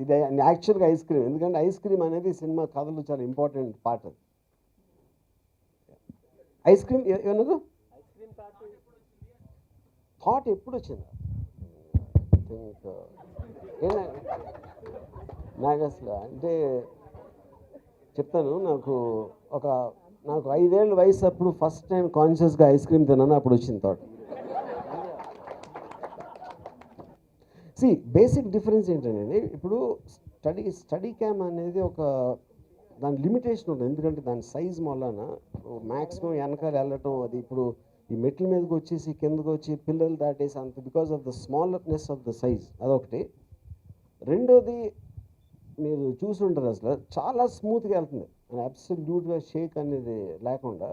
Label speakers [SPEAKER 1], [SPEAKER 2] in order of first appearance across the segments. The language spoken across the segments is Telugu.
[SPEAKER 1] ఇది యాక్చువల్గా ఐస్ క్రీమ్, ఎందుకంటే ఐస్ క్రీమ్ అనేది సినిమా కథలో చాలా ఇంపార్టెంట్ పార్ట్. అది ఐస్ క్రీమ్ ఏమన్నారు? థాట్ ఎప్పుడు వచ్చింది? నాకు అసలు అంటే చెప్తాను, నాకు 5 ఏళ్ళ వయసు అప్పుడు ఫస్ట్ టైం కాన్షియస్గా ఐస్ క్రీమ్ తిన్నాను, అప్పుడు వచ్చింది థాట్. బేసిక్ డిఫరెన్స్ ఏంటంటే, ఇప్పుడు స్టడీ క్యామ్ అనేది దాని లిమిటేషన్ ఉంటుంది, ఎందుకంటే దాని సైజ్ వలన మ్యాక్సిమం వెనకాల వెళ్ళటం, అది ఇప్పుడు ఈ మెట్ల మీదకి వచ్చేసి కిందకు వచ్చి పిల్లలు దాటేసి అంత, because of the smallerness of the size, అదొకటి. రెండోది మీరు చూసి ఉంటారు, అసలు చాలా స్మూత్గా వెళ్తుంది, అబ్సల్యూట్గా షేక్ అనేది లేకుండా.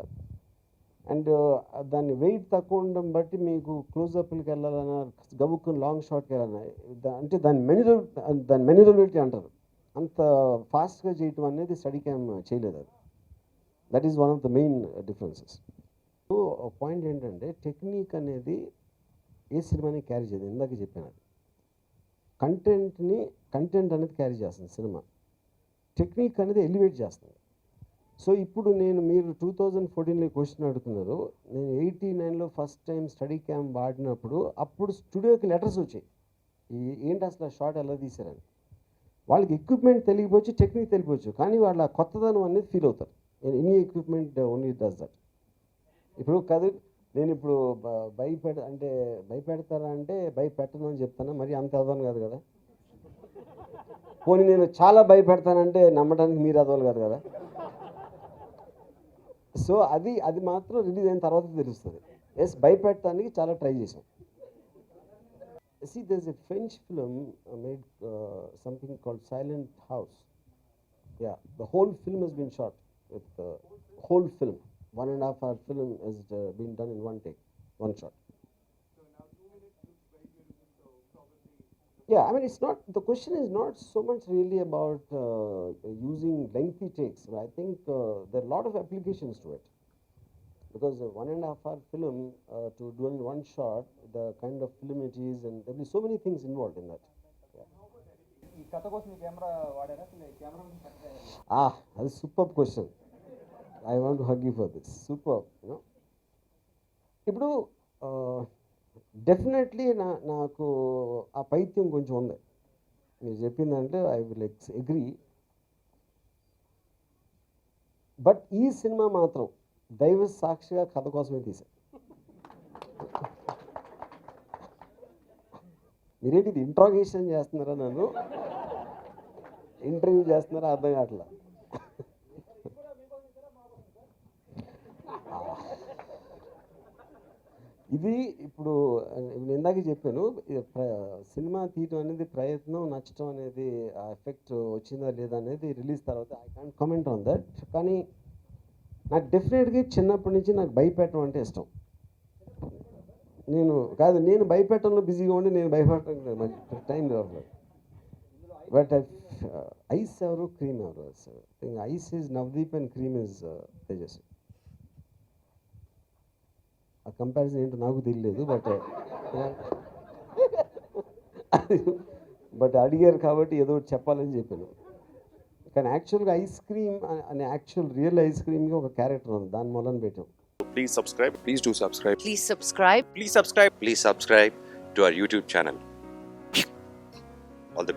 [SPEAKER 1] అండ్ దాన్ని వెయిట్ తక్కువ ఉండడం బట్టి మీకు క్లోజ్అప్లకి వెళ్ళాలన్నా, గబుక్కుని లాంగ్ షాట్కి వెళ్ళాలన్నా, అంటే దాని మెన్యురబిలిటీ అంటారు, అంత ఫాస్ట్గా చేయటం అనేది స్టడీ క్యామ్ చేయలేదు. అది that is one of the main differences. So point ఏంటంటే, టెక్నిక్ అనేది ఏ సినిమాని క్యారీ చేయదు, ఇందాక చెప్పాను. అది కంటెంట్ అనేది క్యారీ చేస్తుంది సినిమా, టెక్నిక్ అనేది ఎలివేట్ చేస్తుంది. సో ఇప్పుడు మీరు 2014లో క్వశ్చన్ అడుగుతున్నారు, నేను 89లో ఫస్ట్ టైం స్టడీ క్యామ్ వాడినప్పుడు, అప్పుడు స్టూడియోకి లెటర్స్ వచ్చాయి, ఏంటి అసలు షార్ట్ ఎలా తీశారని. వాళ్ళకి ఎక్విప్మెంట్ తెలియపోవచ్చు, టెక్నిక్ తెలియపోవచ్చు, కానీ వాళ్ళ కొత్తదనం అనేది ఫీల్ అవుతారు. Any equipment only does that. ఇప్పుడు కాదు, నేను ఇప్పుడు భయపెడతారా అంటే భయపెట్టను అని చెప్తాను, మరి అంత అదవను కాదు కదా. పోనీ నేను చాలా భయపెడతానంటే నమ్మడానికి మీరు అదవాలి కాదు కదా. సో అది మాత్రం రిలీజ్ అయిన తర్వాత తెలుస్తుంది. భయపెట్టడానికి చాలా ట్రై చేశాం. there's a French film made something called Silent House. Yeah, the whole film has been shot with whole film. 1.5 hour film has been done in one take, one shot.
[SPEAKER 2] So now 2 minutes looks very beautiful, so probably...
[SPEAKER 1] Yeah, I mean, the question is not so much really about using lengthy takes. But I think there are a lot of applications to it. Because a 1.5 hour film to do in one shot, the kind of film it is, and there will be so many things involved in that.
[SPEAKER 2] ఈ కథ కోసం ఈ కెమెరా వాడారా, camera?
[SPEAKER 1] That's a superb question. I want to hug you for this. Superb, you know. ఇప్పుడు డెఫినెట్లీ నాకు ఆ పైత్యం కొంచెం ఉంది మీరు చెప్పిందంటే, ఐ విల్ అగ్రీ. బట్ ఈ సినిమా మాత్రం దైవ సాక్షిగా కథ కోసమే తీశాను. మీరేంటి ఇది ఇంట్రాగేషన్ చేస్తున్నారా, నన్ను ఇంటర్వ్యూ చేస్తున్నారా అర్థం కావట్లా. ఇది ఇప్పుడు నేను ఇందాక చెప్పాను, సినిమా తీయటం అనేది ప్రయత్నం, నచ్చటం అనేది, ఆ ఎఫెక్ట్ వచ్చిందా లేదా అనేది రిలీజ్ తర్వాత I can't comment on that. కానీ నాకు డెఫినెట్గా చిన్నప్పటి నుంచి నాకు భయపెట్టడం అంటే ఇష్టం. నేను భయపెట్టడంలో బిజీగా ఉండి నేను భయపెట్టడం టైం రావట్లేదు. బట్ ఐస్ ఎవరు, క్రీమ్ ఎవరు? Ice is Navdeep and cream is Tejaswi. ఆ కంపారిజన్ ఏంటో నాకు తెలియలేదు, బట్ అడిగారు కాబట్టి ఏదో చెప్పాలని చెప్పాను. కానీ యాక్చువల్గా ఐస్ క్రీమ్ అనే రియల్ ఐస్ క్రీమ్కి ఒక క్యారెక్టర్ ఉంది, దాని మూలన పెట్టాం.
[SPEAKER 3] Please subscribe. Please do subscribe.
[SPEAKER 4] Please subscribe.
[SPEAKER 3] Please subscribe. Please subscribe to our YouTube channel.